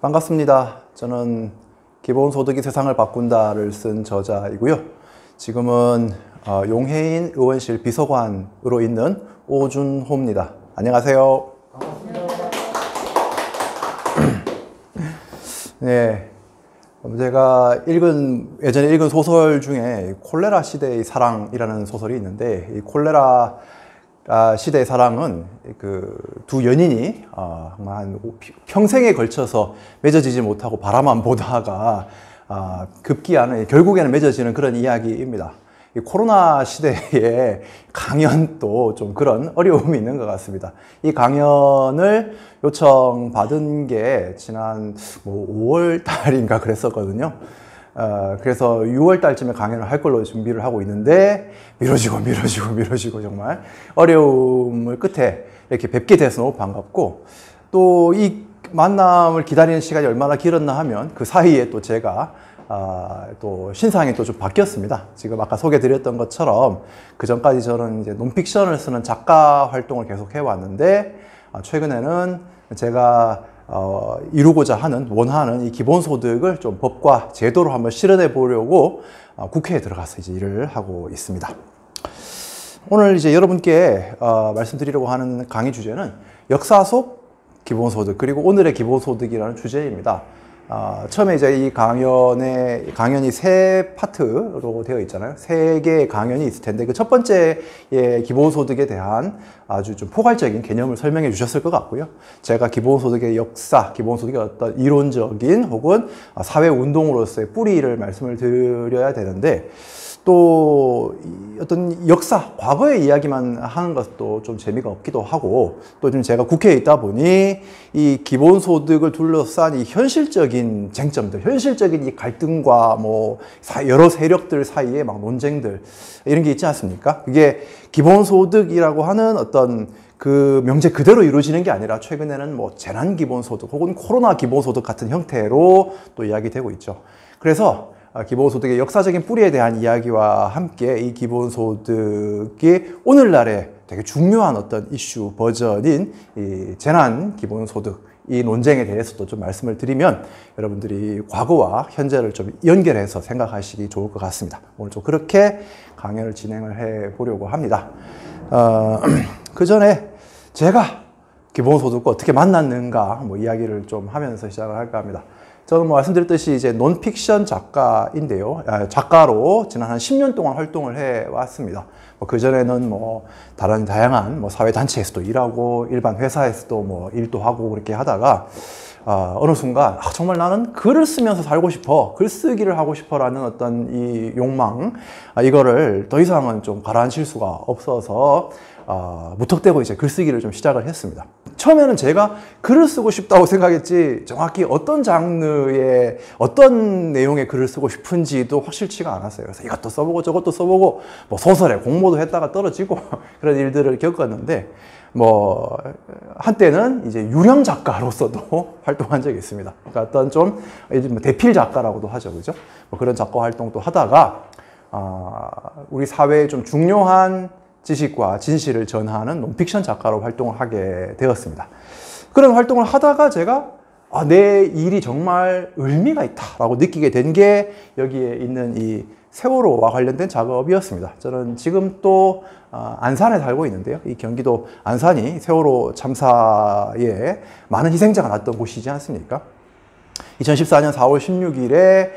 반갑습니다. 저는 기본소득이 세상을 바꾼다를 쓴 저자이고요. 지금은 용해인 의원실 비서관으로 있는 오준호입니다. 안녕하세요. 반갑습니다. 네, 제가 예전에 읽은 소설 중에 콜레라 시대의 사랑이라는 소설이 있는데, 이 콜레라 시대의 사랑은 그 두 연인이 한 평생에 걸쳐서 맺어지지 못하고 바라만 보다가 급기야는 결국에는 맺어지는 그런 이야기입니다. 이 코로나 시대에 강연도 좀 그런 어려움이 있는 것 같습니다. 이 강연을 요청받은 게 지난 5월 달인가 그랬었거든요. 그래서 6월 달쯤에 강연을 할 걸로 준비를 하고 있는데 미뤄지고 정말 어려움을 끝에 이렇게 뵙게 돼서 너무 반갑고, 또 이 만남을 기다리는 시간이 얼마나 길었나 하면 그 사이에 또 제가 또 신상이 또 좀 바뀌었습니다. 지금 아까 소개드렸던 것처럼 그 전까지 저는 이제 논픽션을 쓰는 작가 활동을 계속 해왔는데, 최근에는 제가 이루고자 원하는 이 기본소득을 좀 법과 제도로 한번 실현해 보려고 국회에 들어가서 이제 일을 하고 있습니다. 오늘 이제 여러분께 말씀드리려고 하는 강의 주제는 역사 속 기본소득, 그리고 오늘의 기본소득이라는 주제입니다. 처음에 이제 이 강연이 세 파트로 되어 있잖아요. 세 개의 강연이 있을 텐데, 그 첫 번째의 기본소득에 대한 아주 좀 포괄적인 개념을 설명해 주셨을 것 같고요. 제가 기본소득의 역사, 기본소득의 어떤 이론적인 혹은 사회운동으로서의 뿌리를 말씀을 드려야 되는데, 또 어떤 역사, 과거의 이야기만 하는 것도 좀 재미가 없기도 하고, 또 지금 제가 국회에 있다 보니 이 기본소득을 둘러싼 이 현실적인 쟁점들, 현실적인 이 갈등과 여러 세력들 사이에 막 논쟁들, 이런 게 있지 않습니까? 그게 기본소득이라고 하는 어떤 그 명제 그대로 이루어지는 게 아니라 최근에는 재난 기본소득 혹은 코로나 기본소득 같은 형태로 또 이야기되고 있죠. 그래서 기본소득의 역사적인 뿌리에 대한 이야기와 함께 이 기본소득이 오늘날의 되게 중요한 어떤 이슈 버전인 이 재난 기본소득, 이 논쟁에 대해서도 좀 말씀을 드리면 여러분들이 과거와 현재를 좀 연결해서 생각하시기 좋을 것 같습니다. 오늘 좀 그렇게 강연을 진행을 해 보려고 합니다. 그 전에 제가 기본소득과 어떻게 만났는가 이야기를 좀 하면서 시작을 할까 합니다. 저는 말씀드렸듯이 이제 논픽션 작가인데요. 작가로 지난 한 10년 동안 활동을 해왔습니다. 그전에는 다른 다양한 사회단체에서도 일하고 일반 회사에서도 일도 하고 그렇게 하다가 어느 순간 정말 나는 글을 쓰면서 살고 싶어, 글쓰기를 하고 싶어 라는 어떤 이 욕망, 이거를 더 이상은 좀 가라앉힐 수가 없어서 무턱대고 이제 글쓰기를 좀 시작을 했습니다. 처음에는 제가 글을 쓰고 싶다고 생각했지 정확히 어떤 장르의 어떤 내용의 글을 쓰고 싶은지도 확실치가 않았어요. 그래서 이것도 써보고 저것도 써보고 소설에 공모도 했다가 떨어지고 그런 일들을 겪었는데, 한때는 이제 유령 작가로서도 활동한 적이 있습니다. 그러니까 어떤 좀 대필 작가라고도 하죠, 그죠? 그런 작가 활동도 하다가 우리 사회에 좀 중요한 지식과 진실을 전하는 논픽션 작가로 활동을 하게 되었습니다. 그런 활동을 하다가 제가 내 일이 정말 의미가 있다라고 느끼게 된 게 여기에 있는 이 세월호와 관련된 작업이었습니다. 저는 지금 또 안산에 살고 있는데요. 이 경기도 안산이 세월호 참사에 많은 희생자가 났던 곳이지 않습니까? 2014년 4월 16일에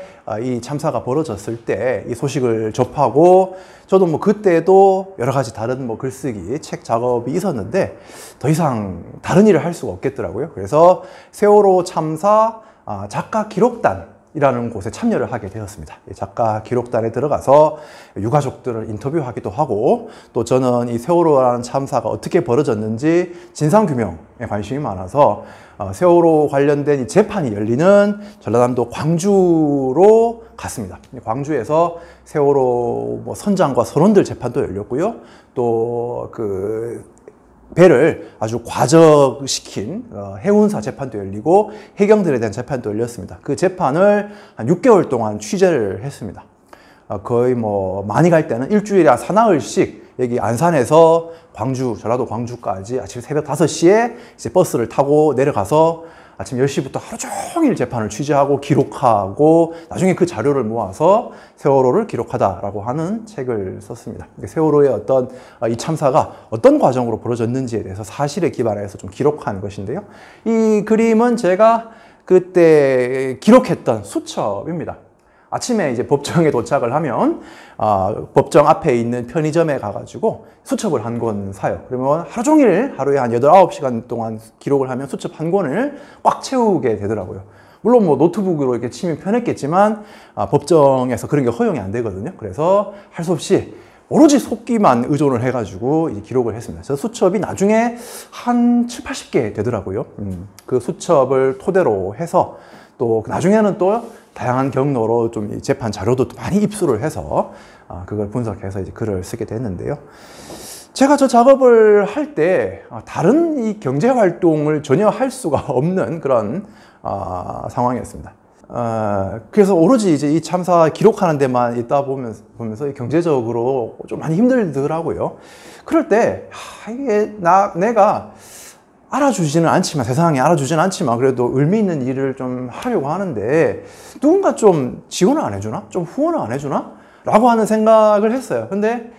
이 참사가 벌어졌을 때 이 소식을 접하고, 저도 그때도 여러 가지 다른 글쓰기, 책 작업이 있었는데 더 이상 다른 일을 할 수가 없겠더라고요. 그래서 세월호 참사 작가 기록단이라는 곳에 참여를 하게 되었습니다. 작가 기록단에 들어가서 유가족들을 인터뷰하기도 하고, 또 저는 이 세월호라는 참사가 어떻게 벌어졌는지 진상규명에 관심이 많아서 세월호 관련된 이 재판이 열리는 전라남도 광주로 갔습니다. 광주에서 세월호 선장과 선원들 재판도 열렸고요. 또 그 배를 아주 과적시킨 해운사 재판도 열리고 해경들에 대한 재판도 열렸습니다. 그 재판을 한 6개월 동안 취재를 했습니다. 거의 많이 갈 때는 일주일에 한 사나흘씩 여기 안산에서 광주, 전라도 광주까지 아침 새벽 5시에 이제 버스를 타고 내려가서 아침 10시부터 하루 종일 재판을 취재하고 기록하고 나중에 그 자료를 모아서 세월호를 기록하다라고 하는 책을 썼습니다. 세월호의 어떤 이 참사가 어떤 과정으로 벌어졌는지에 대해서 사실에 기반해서 좀 기록한 것인데요. 이 그림은 제가 그때 기록했던 수첩입니다. 아침에 이제 법정에 도착을 하면 법정 앞에 있는 편의점에 가가지고 수첩을 한 권 사요. 그러면 하루 종일 하루에 한 8, 9시간 동안 기록을 하면 수첩 한 권을 꽉 채우게 되더라고요. 물론 뭐 노트북으로 이렇게 치면 편했겠지만 법정에서 그런 게 허용이 안 되거든요. 그래서 할 수 없이 오로지 속기만 의존을 해가지고 이제 기록을 했습니다. 저 수첩이 나중에 한 7, 80개 되더라고요. 그 수첩을 토대로 해서 또 나중에는 또 다양한 경로로 좀 재판 자료도 많이 입수를 해서 그걸 분석해서 이제 글을 쓰게 됐는데요. 제가 저 작업을 할 때 다른 이 경제 활동을 전혀 할 수가 없는 그런 상황이었습니다. 그래서 오로지 이제 이 참사 기록하는 데만 있다 보면서 경제적으로 좀 많이 힘들더라고요. 그럴 때 이게 내가 알아주지는 않지만, 세상에 알아주지는 않지만 그래도 의미 있는 일을 좀 하려고 하는데 누군가 좀 지원을 안 해주나? 좀 후원을 안 해주나? 라고 하는 생각을 했어요. 근데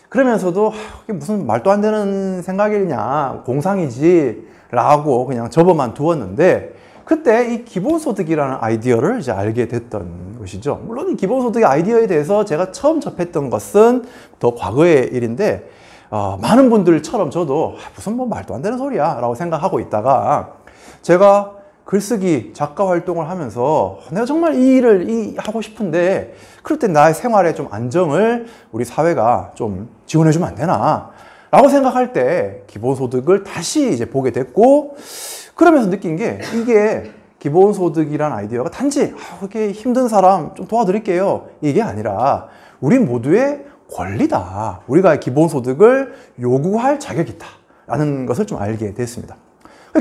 그러면서도 이게 무슨 말도 안 되는 생각이냐, 공상이지 라고 그냥 접어만 두었는데 그때 이 기본소득이라는 아이디어를 이제 알게 됐던 것이죠. 물론 이 기본소득의 아이디어에 대해서 제가 처음 접했던 것은 더 과거의 일인데 많은 분들처럼 저도 무슨 뭐 말도 안 되는 소리야 라고 생각하고 있다가 제가 글쓰기, 작가 활동을 하면서 내가 정말 이 일을 하고 싶은데 그럴 때 나의 생활에 좀 안정을 우리 사회가 좀 지원해 주면 안 되나 라고 생각할 때 기본소득을 다시 이제 보게 됐고, 그러면서 느낀 게 이게 기본소득이란 아이디어가 단지 이렇게 힘든 사람 좀 도와드릴게요 이게 아니라 우리 모두의 권리다. 우리가 기본소득을 요구할 자격이 있다 라는 것을 좀 알게 됐습니다.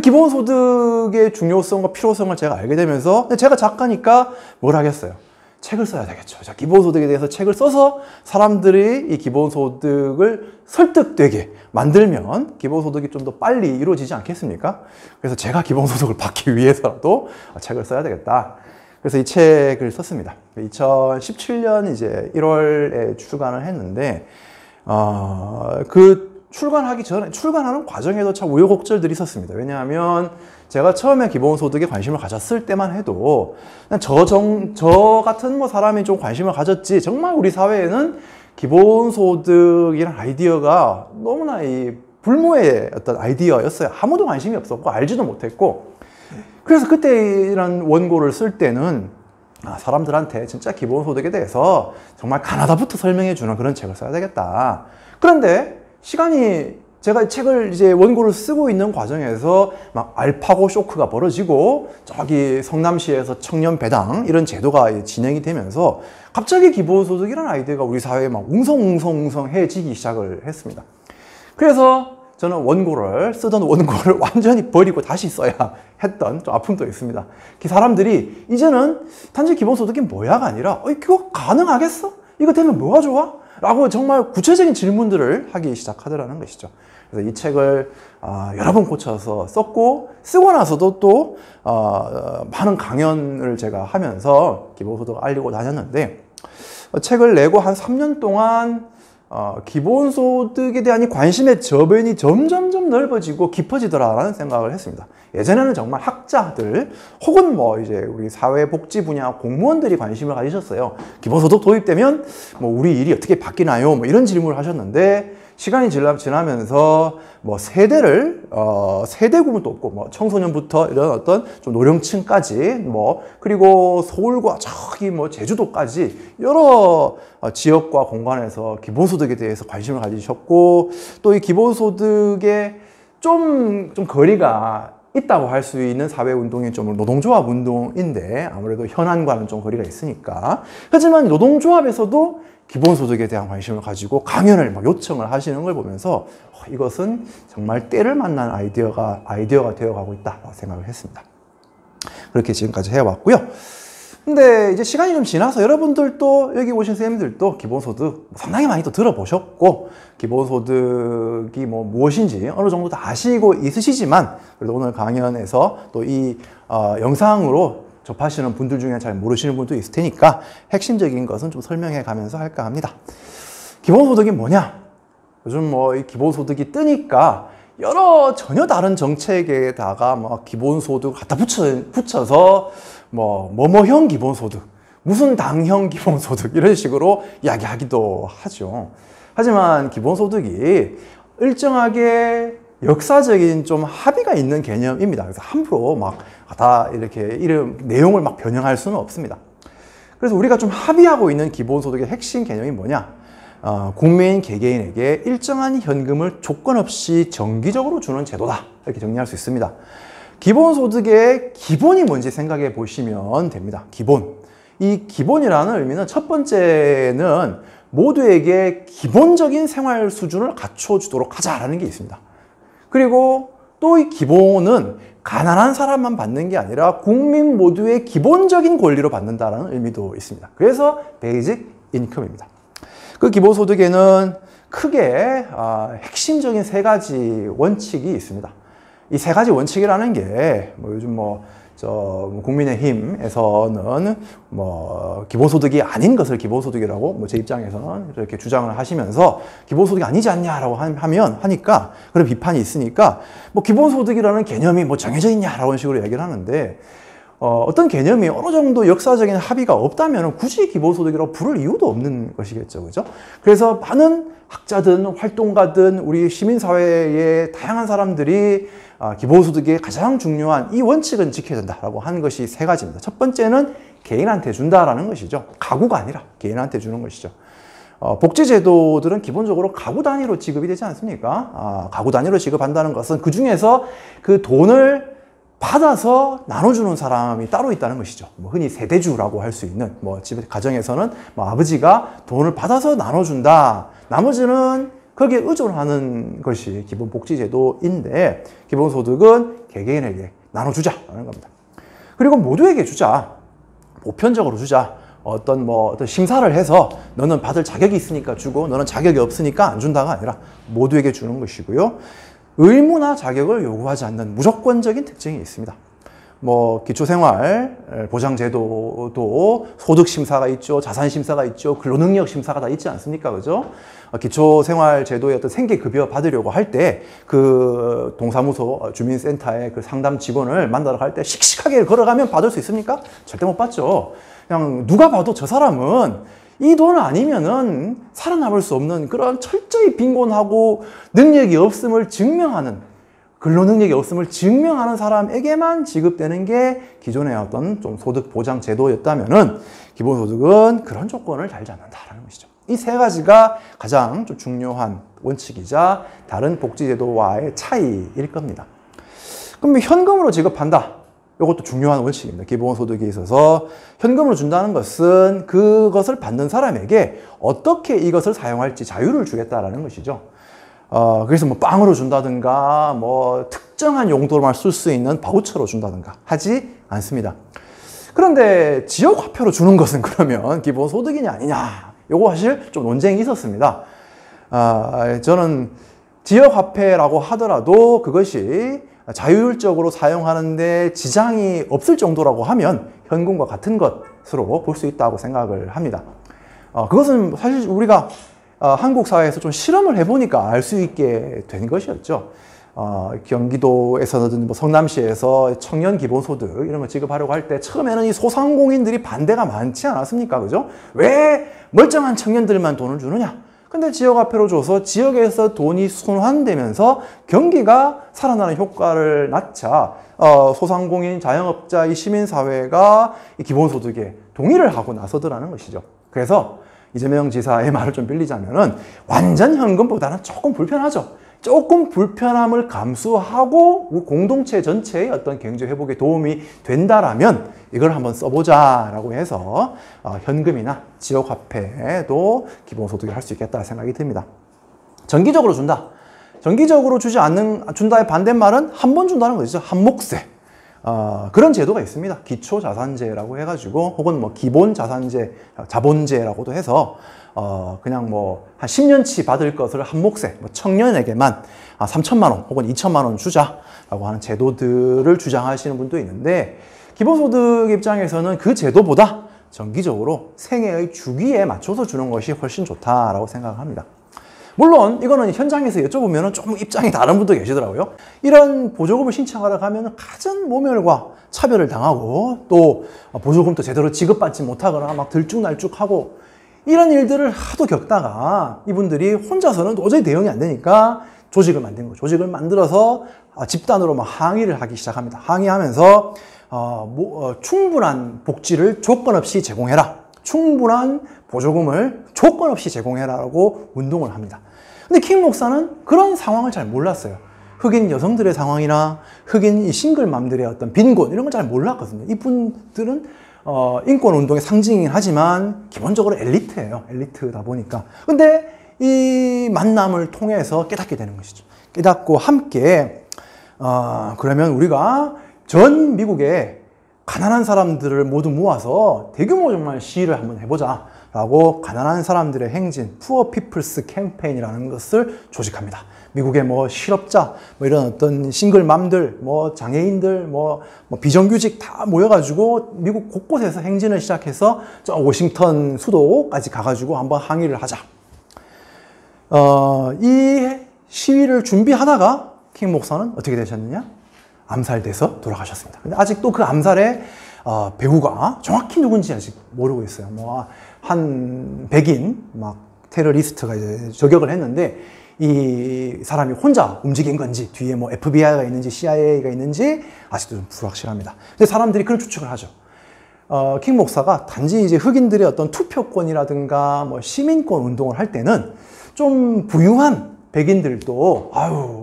기본소득의 중요성과 필요성을 제가 알게 되면서 제가 작가니까 뭘 하겠어요? 책을 써야 되겠죠. 자, 기본소득에 대해서 책을 써서 사람들이 이 기본소득을 설득되게 만들면 기본소득이 좀 더 빨리 이루어지지 않겠습니까? 그래서 제가 기본소득을 받기 위해서라도 책을 써야 되겠다. 그래서 이 책을 썼습니다. 2017년 이제 1월에 출간을 했는데, 그 출간하기 전에, 출간하는 과정에도 참 우여곡절들이 있었습니다. 왜냐하면 제가 처음에 기본소득에 관심을 가졌을 때만 해도 저 같은 뭐 사람이 좀 관심을 가졌지, 정말 우리 사회에는 기본소득이라는 아이디어가 너무나 이 불모의 어떤 아이디어였어요. 아무도 관심이 없었고 알지도 못했고. 그래서 그때 이런 원고를 쓸 때는 사람들한테 진짜 기본소득에 대해서 정말 가나다부터 설명해 주는 그런 책을 써야 되겠다. 그런데 시간이, 제가 책을 이제 원고를 쓰고 있는 과정에서 막 알파고 쇼크가 벌어지고 저기 성남시에서 청년 배당 이런 제도가 진행이 되면서 갑자기 기본소득이라는 아이디어가 우리 사회에 막 웅성해지기 시작을 했습니다. 그래서 저는 쓰던 원고를 완전히 버리고 다시 써야 했던 좀 아픔도 있습니다. 사람들이 이제는 단지 기본소득이 뭐야가 아니라 이거 가능하겠어? 이거 되면 뭐가 좋아? 라고 정말 구체적인 질문들을 하기 시작하더라는 것이죠. 그래서 이 책을 여러 번 고쳐서 썼고, 쓰고 나서도 또 많은 강연을 제가 하면서 기본소득을 알리고 다녔는데, 책을 내고 한 3년 동안 기본소득에 대한 이 관심의 저변이 점점점 넓어지고 깊어지더라라는 생각을 했습니다. 예전에는 정말 학자들 혹은 뭐 이제 우리 사회복지 분야 공무원들이 관심을 가지셨어요. 기본소득 도입되면 뭐 우리 일이 어떻게 바뀌나요? 뭐 이런 질문을 하셨는데, 시간이 지나면서 뭐 세대 구분도 없고, 뭐 청소년부터 이런 어떤 좀 노령층까지, 뭐 그리고 서울과 저기 뭐 제주도까지 여러 지역과 공간에서 기본소득에 대해서 관심을 가지셨고, 또 이 기본소득에 좀 거리가 있다고 할 수 있는 사회운동이 좀 노동조합 운동인데, 아무래도 현안과는 좀 거리가 있으니까. 하지만 노동조합에서도 기본소득에 대한 관심을 가지고 강연을 막 요청을 하시는 걸 보면서 이것은 정말 때를 만난 아이디어가 되어가고 있다고 생각을 했습니다. 그렇게 지금까지 해왔고요. 근데 이제 시간이 좀 지나서 여러분들도 여기 오신 선생님들도 기본소득 상당히 많이 또 들어보셨고, 기본소득이 뭐 무엇인지 어느 정도 다 아시고 있으시지만, 그래도 오늘 강연에서 또 이 영상으로 접하시는 분들 중에 잘 모르시는 분도 있을 테니까 핵심적인 것은 좀 설명해 가면서 할까 합니다. 기본소득이 뭐냐? 요즘 뭐 이 기본소득이 뜨니까 여러 전혀 다른 정책에다가 뭐 기본소득 갖다 붙여서 뭐뭐형 기본소득, 무슨 당형 기본소득 이런 식으로 이야기하기도 하죠. 하지만 기본소득이 일정하게 역사적인 좀 합의가 있는 개념입니다. 그래서 함부로 막 다 이렇게 이름 내용을 막 변형할 수는 없습니다. 그래서 우리가 좀 합의하고 있는 기본소득의 핵심 개념이 뭐냐? 국민 개개인에게 일정한 현금을 조건 없이 정기적으로 주는 제도다, 이렇게 정리할 수 있습니다. 기본소득의 기본이 뭔지 생각해 보시면 됩니다. 기본. 이 기본이라는 의미는 첫 번째는 모두에게 기본적인 생활 수준을 갖춰주도록 하자라는 게 있습니다. 그리고 또 이 기본은 가난한 사람만 받는 게 아니라 국민 모두의 기본적인 권리로 받는다는 의미도 있습니다. 그래서 베이직 인컴입니다. 그 기본소득에는 크게 핵심적인 세 가지 원칙이 있습니다. 이 세 가지 원칙이라는 게 요즘 국민의힘에서는 기본소득이 아닌 것을 기본소득이라고 제 입장에서는 이렇게 주장을 하시면서 기본소득이 아니지 않냐라고 하니까 그런 비판이 있으니까 기본소득이라는 개념이 정해져 있냐라고 식으로 얘기를 하는데, 어떤 개념이 어느 정도 역사적인 합의가 없다면 굳이 기본소득이라고 부를 이유도 없는 것이겠죠. 그죠? 그래서 많은 학자든 활동가든 우리 시민사회의 다양한 사람들이 기본소득의 가장 중요한 이 원칙은 지켜야 된다라고 하는 것이 세 가지입니다. 첫 번째는 개인한테 준다라는 것이죠. 가구가 아니라 개인한테 주는 것이죠. 복지제도들은 기본적으로 가구 단위로 지급이 되지 않습니까? 가구 단위로 지급한다는 것은 그 중에서 그 돈을 받아서 나눠주는 사람이 따로 있다는 것이죠. 흔히 세대주라고 할 수 있는, 집 가정에서는 아버지가 돈을 받아서 나눠준다. 나머지는 거기에 의존하는 것이 기본 복지제도인데, 기본소득은 개개인에게 나눠주자라는 겁니다. 그리고 모두에게 주자. 보편적으로 주자. 어떤 심사를 해서 너는 받을 자격이 있으니까 주고 너는 자격이 없으니까 안 준다가 아니라 모두에게 주는 것이고요. 의무나 자격을 요구하지 않는 무조건적인 특징이 있습니다. 기초생활보장제도도 소득심사가 있죠. 자산심사가 있죠. 근로능력심사가 다 있지 않습니까? 그죠? 기초생활제도의 어떤 생계급여 받으려고 할 때 그 동사무소 주민센터의 그 상담 직원을 만나러 갈 때 씩씩하게 걸어가면 받을 수 있습니까? 절대 못 받죠. 그냥 누가 봐도 저 사람은 이 돈 아니면은 살아남을 수 없는 그런 철저히 빈곤하고 능력이 없음을 증명하는, 근로능력이 없음을 증명하는 사람에게만 지급되는 게 기존의 어떤 좀 소득 보장 제도였다면은 기본소득은 그런 조건을 달지 않는다라는 것이죠. 이 세 가지가 가장 좀 중요한 원칙이자 다른 복지제도와의 차이일 겁니다. 그럼 현금으로 지급한다. 이것도 중요한 원칙입니다. 기본소득에 있어서 현금으로 준다는 것은 그것을 받는 사람에게 어떻게 이것을 사용할지 자유를 주겠다라는 것이죠. 그래서 빵으로 준다든가 특정한 용도로만 쓸 수 있는 바우처로 준다든가 하지 않습니다. 그런데 지역화폐로 주는 것은 그러면 기본소득이냐 아니냐, 요거 사실 좀 논쟁이 있었습니다. 저는 지역화폐라고 하더라도 그것이 자율적으로 사용하는데 지장이 없을 정도라고 하면 현금과 같은 것으로 볼 수 있다고 생각을 합니다. 그것은 사실 우리가 한국 사회에서 좀 실험을 해보니까 알 수 있게 된 것이었죠. 경기도에서든 성남시에서 청년 기본소득 이런 거 지급하려고 할 때 처음에는 이 소상공인들이 반대가 많지 않았습니까? 그죠? 왜 멀쩡한 청년들만 돈을 주느냐? 근데 지역화폐로 줘서 지역에서 돈이 순환되면서 경기가 살아나는 효과를 낳자 소상공인, 자영업자, 이 시민사회가 이 기본소득에 동의를 하고 나서더라는 것이죠. 그래서 이재명 지사의 말을 좀 빌리자면은 완전 현금보다는 조금 불편하죠. 조금 불편함을 감수하고 공동체 전체의 어떤 경제 회복에 도움이 된다라면 이걸 한번 써보자라고 해서 현금이나 지역화폐도 기본소득을 할 수 있겠다 생각이 듭니다. 정기적으로 준다. 정기적으로 준다의 반대말은 한 번 준다는 것이죠. 한 몫에. 그런 제도가 있습니다. 기초자산제라고 해가지고 혹은 뭐 기본자산제, 자본제라고도 해서 그냥 뭐 한 10년치 받을 것을 한 몫에 뭐 청년에게만 3천만 원 혹은 2천만 원 주자라고 하는 제도들을 주장하시는 분도 있는데 기본소득 입장에서는 그 제도보다 정기적으로 생애의 주기에 맞춰서 주는 것이 훨씬 좋다라고 생각합니다. 물론 이거는 현장에서 여쭤보면 조금 입장이 다른 분도 계시더라고요. 이런 보조금을 신청하러 가면 갖은 모멸과 차별을 당하고 또 보조금도 제대로 지급받지 못하거나 막 들쭉날쭉하고 이런 일들을 하도 겪다가 이분들이 혼자서는 도저히 대응이 안 되니까 조직을 만든 거예요. 조직을 만들어서 집단으로 막 항의를 하기 시작합니다. 항의하면서 충분한 복지를 조건 없이 제공해라. 충분한 보조금을 조건 없이 제공해라라고 운동을 합니다. 근데 킹 목사는 그런 상황을 잘 몰랐어요. 흑인 여성들의 상황이나 흑인 이 싱글맘들의 어떤 빈곤 이런 걸 잘 몰랐거든요. 이분들은 인권운동의 상징이긴 하지만 기본적으로 엘리트예요. 엘리트다 보니까. 근데 이 만남을 통해서 깨닫게 되는 것이죠. 깨닫고 함께 그러면 우리가 전 미국의 가난한 사람들을 모두 모아서 대규모 정말 시위를 한번 해보자 라고 가난한 사람들의 행진 Poor People's Campaign이라는 것을 조직합니다. 미국의 뭐 실업자, 뭐 이런 어떤 싱글맘들, 뭐 장애인들, 뭐 비정규직 다 모여가지고 미국 곳곳에서 행진을 시작해서 저 워싱턴 수도까지 가가지고 한번 항의를 하자. 이 시위를 준비하다가 킹 목사는 어떻게 되셨느냐? 암살돼서 돌아가셨습니다. 근데 아직도 그 암살의 배후가 정확히 누군지 아직 모르고 있어요. 뭐 한 백인 막 테러리스트가 이제 저격을 했는데 이 사람이 혼자 움직인 건지 뒤에 뭐 FBI가 있는지 CIA가 있는지 아직도 좀 불확실합니다. 근데 사람들이 그런 추측을 하죠. 킹 목사가 단지 이제 흑인들의 어떤 투표권이라든가 뭐 시민권 운동을 할 때는 좀 부유한 백인들도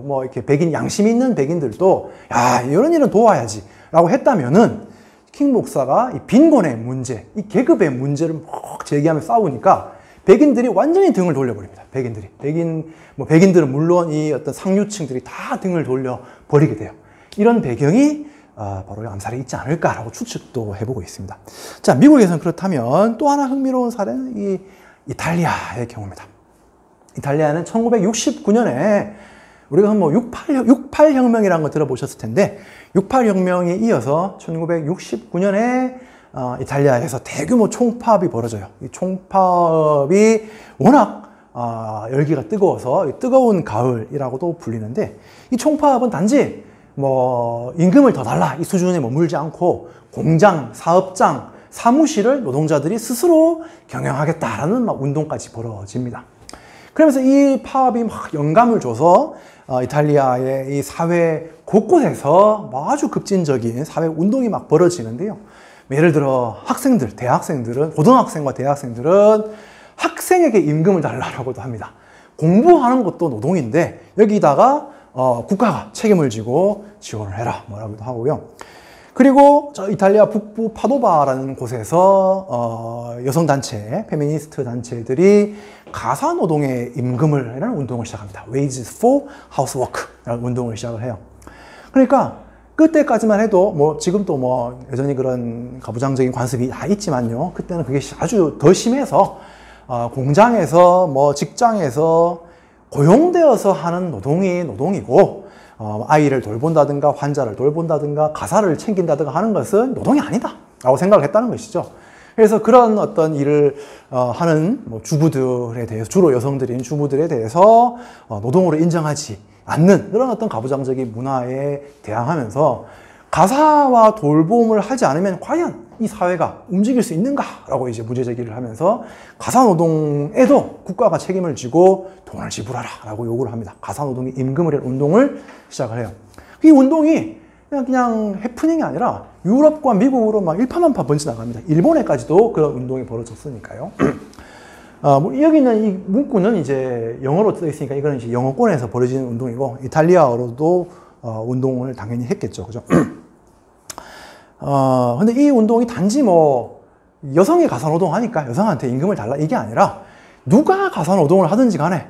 뭐 이렇게 백인 양심 있는 백인들도 야 이런 일은 도와야지 라고 했다면은 킹 목사가 이 빈곤의 문제, 이 계급의 문제를 막 제기하며 싸우니까 백인들이 완전히 등을 돌려버립니다. 백인들은 물론 이 어떤 상류층들이 다 등을 돌려버리게 돼요. 이런 배경이 바로 암살에 있지 않을까라고 추측도 해보고 있습니다. 자, 미국에서는 그렇다면 또 하나 흥미로운 사례는 이 이탈리아의 경우입니다. 이탈리아는 1969년에 우리가 뭐 68혁명이라는 거 들어보셨을 텐데 68혁명에 이어서 1969년에 이탈리아에서 대규모 총파업이 벌어져요. 이 총파업이 워낙 열기가 뜨거워서 뜨거운 가을이라고도 불리는데 이 총파업은 단지 뭐 임금을 더 달라 이 수준에 머물지 않고 공장, 사업장, 사무실을 노동자들이 스스로 경영하겠다라는 막 운동까지 벌어집니다. 그러면서 이 파업이 막 영감을 줘서 이탈리아의 이 사회 곳곳에서 아주 급진적인 사회 운동이 막 벌어지는데요. 예를 들어 학생들, 대학생들은 고등학생과 대학생들은 학생에게 임금을 달라고도 합니다. 공부하는 것도 노동인데 여기다가 국가가 책임을 지고 지원을 해라 뭐라고도 하고요. 그리고 저 이탈리아 북부 파도바라는 곳에서 여성단체, 페미니스트 단체들이 가사노동의 임금을 이라는 운동을 시작합니다. Wages for Housework라는 운동을 시작을 해요. 그러니까 그때까지만 해도 뭐 지금도 뭐 여전히 그런 가부장적인 관습이 다 있지만요. 그때는 그게 아주 더 심해서 공장에서 뭐 직장에서 고용되어서 하는 노동이 노동이고 아이를 돌본다든가 환자를 돌본다든가 가사를 챙긴다든가 하는 것은 노동이 아니다 라고 생각을 했다는 것이죠. 그래서 그런 어떤 일을 하는 뭐 주부들에 대해서, 주로 여성들인 주부들에 대해서 노동으로 인정하지 않는 그런 어떤 가부장적인 문화에 대항하면서 가사와 돌봄을 하지 않으면 과연 이 사회가 움직일 수 있는가라고 이제 문제 제기를 하면서 가사 노동에도 국가가 책임을 지고 돈을 지불하라라고 요구를 합니다. 가사 노동이 임금을 할 운동을 시작을 해요. 이 운동이 그냥 해프닝이 아니라 유럽과 미국으로 막 일파만파 번져나갑니다. 일본에까지도 그런 운동이 벌어졌으니까요. 여기 있는 이 문구는 이제 영어로 써 있으니까 이거는 이제 영어권에서 벌어지는 운동이고 이탈리아어로도 운동을 당연히 했겠죠, 그죠? 근데 이 운동이 단지 뭐 여성이 가사노동 하니까 여성한테 임금을 달라 이게 아니라 누가 가사노동을 하든지 간에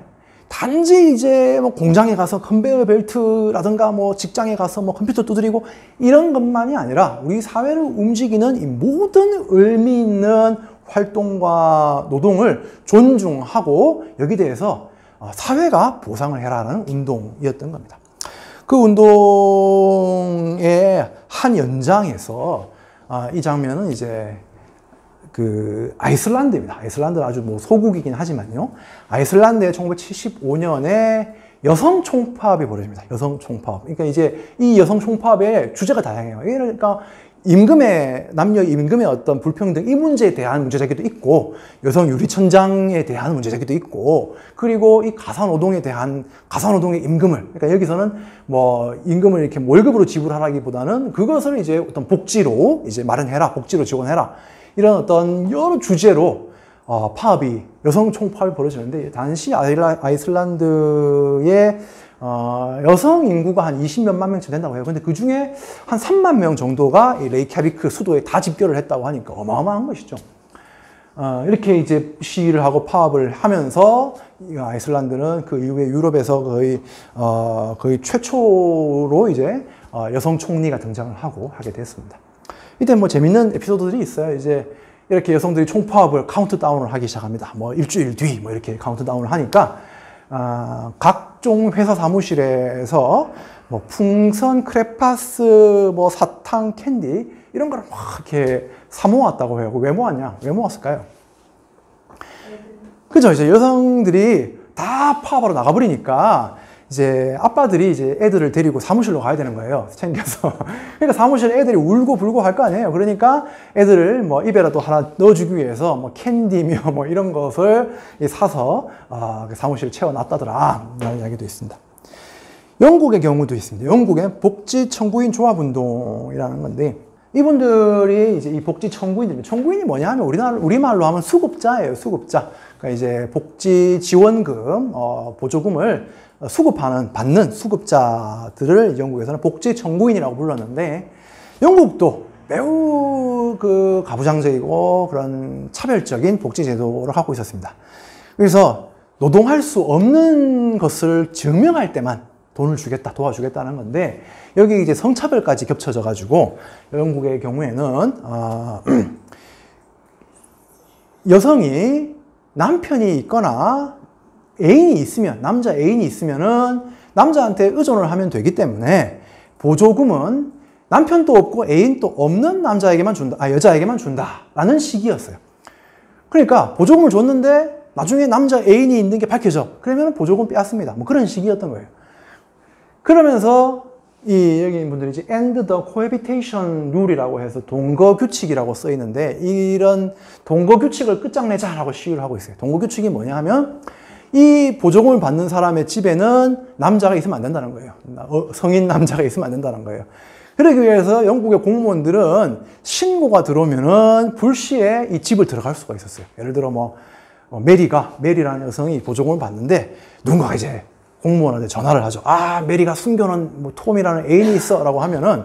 단지 이제 뭐 공장에 가서 컨베이어 벨트라든가 뭐 직장에 가서 뭐 컴퓨터 두드리고 이런 것만이 아니라 우리 사회를 움직이는 이 모든 의미 있는 활동과 노동을 존중하고 여기 대해서 사회가 보상을 해라는 운동이었던 겁니다. 그 운동의 한 연장에서 이 장면은 이제 그 아이슬란드입니다. 아이슬란드는 아주 뭐 소국이긴 하지만요. 아이슬란드의 1975년에 여성 총파업이 벌어집니다. 여성 총파업. 그러니까 이제 이 여성 총파업의 주제가 다양해요. 그러니까 남녀 임금의 어떤 불평등 이 문제에 대한 문제제기도 있고, 여성 유리천장에 대한 문제제기도 있고, 그리고 이 가사노동에 대한 가사노동의 임금을, 그러니까 여기서는 뭐 임금을 이렇게 월급으로 지불하라기보다는 그것을 이제 어떤 복지로 이제 마련해라, 복지로 지원해라. 이런 어떤 여러 주제로 여성 총파업이 벌어지는데, 당시 아이슬란드의 여성 인구가 한 20몇만 명쯤 된다고 해요. 근데 그 중에 한 3만 명 정도가 이 레이캬비크 수도에 다 집결을 했다고 하니까 어마어마한 것이죠. 이렇게 이제 시위를 하고 파업을 하면서 아이슬란드는 그 이후에 유럽에서 거의 최초로 이제 여성 총리가 등장을 하게 됐습니다. 이때 뭐 재밌는 에피소드들이 있어요. 이제 이렇게 여성들이 총파업을 카운트다운을 하기 시작합니다. 뭐 일주일 뒤 뭐 이렇게 카운트다운을 하니까 각종 회사 사무실에서 뭐 풍선, 크레파스, 뭐 사탕, 캔디 이런 거를 막 이렇게 사 모았다고 해요. 왜 모았냐? 왜 모았을까요? 그죠? 이제 여성들이 다 파업하러 나가버리니까 이제 아빠들이 이제 애들을 데리고 사무실로 가야 되는 거예요. 챙겨서. 그러니까 사무실에 애들이 울고 불고 할 거 아니에요. 그러니까 애들을 뭐 입에라도 하나 넣어주기 위해서 뭐 캔디며 뭐 이런 것을 사서 사무실에 채워놨다더라. 이런 이야기도 있습니다. 영국의 경우도 있습니다. 영국의 복지 청구인 조합운동이라는 건데, 이분들이 이제 이 복지 청구인들입니다. 청구인이 뭐냐 하면 우리말로 하면 수급자예요. 수급자. 그러니까 이제 복지 지원금, 보조금을 받는 수급자들을 영국에서는 복지 청구인이라고 불렀는데, 영국도 매우 그 가부장적이고 그런 차별적인 복지 제도를 갖고 있었습니다. 그래서 노동할 수 없는 것을 증명할 때만 돈을 주겠다, 도와주겠다는 건데, 여기 이제 성차별까지 겹쳐져 가지고 영국의 경우에는 여성이 남편이 있거나 애인이 있으면, 남자 애인이 있으면은 남자한테 의존을 하면 되기 때문에 보조금은 남편도 없고 애인도 없는 남자에게만 준다, 여자에게만 준다라는 식이었어요. 그러니까 보조금을 줬는데 나중에 남자 애인이 있는 게 밝혀져. 그러면 보조금 빼앗습니다. 뭐 그런 식이었던 거예요. 그러면서 여기 분들이 이제 end the cohabitation rule이라고 해서 동거규칙이라고 써 있는데, 이런 동거규칙을 끝장내자라고 시위를 하고 있어요. 동거규칙이 뭐냐 하면, 이 보조금을 받는 사람의 집에는 남자가 있으면 안 된다는 거예요. 성인 남자가 있으면 안 된다는 거예요. 그러기 위해서 영국의 공무원들은 신고가 들어오면은 불시에 이 집을 들어갈 수가 있었어요. 예를 들어 메리라는 여성이 보조금을 받는데, 누군가가 이제 공무원한테 전화를 하죠. 메리가 숨겨놓은 뭐 톰이라는 애인이 있어 라고 하면은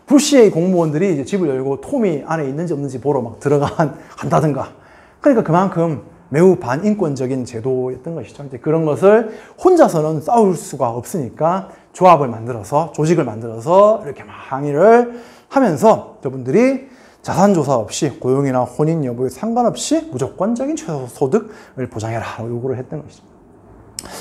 불시에 공무원들이 이제 집을 열고 톰이 안에 있는지 없는지 보러 막 간다든가. 그러니까 그만큼 매우 반인권적인 제도였던 것이죠. 이제 그런 것을 혼자서는 싸울 수가 없으니까 조직을 만들어서 이렇게 막 항의를 하면서 저분들이 자산조사 없이 고용이나 혼인 여부에 상관없이 무조건적인 최소소득을 보장해라 요구를 했던 것이죠.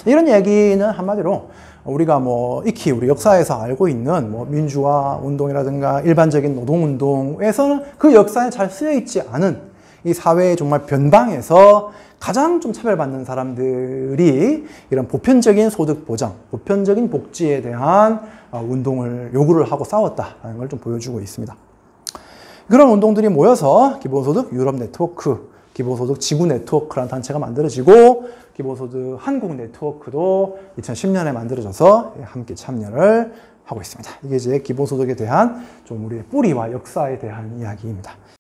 이런 얘기는 한마디로 우리가 익히 우리 역사에서 알고 있는 민주화 운동이라든가 일반적인 노동운동에서는 그 역사에 잘 쓰여 있지 않은 이 사회의 정말 변방에서 가장 좀 차별받는 사람들이 이런 보편적인 소득 보장, 보편적인 복지에 대한 운동을 요구를 하고 싸웠다는 걸 좀 보여주고 있습니다. 그런 운동들이 모여서 기본소득 유럽 네트워크, 기본소득 지구 네트워크라는 단체가 만들어지고, 기본소득 한국 네트워크도 2010년에 만들어져서 함께 참여를 하고 있습니다. 이게 이제 기본소득에 대한 좀 우리의 뿌리와 역사에 대한 이야기입니다.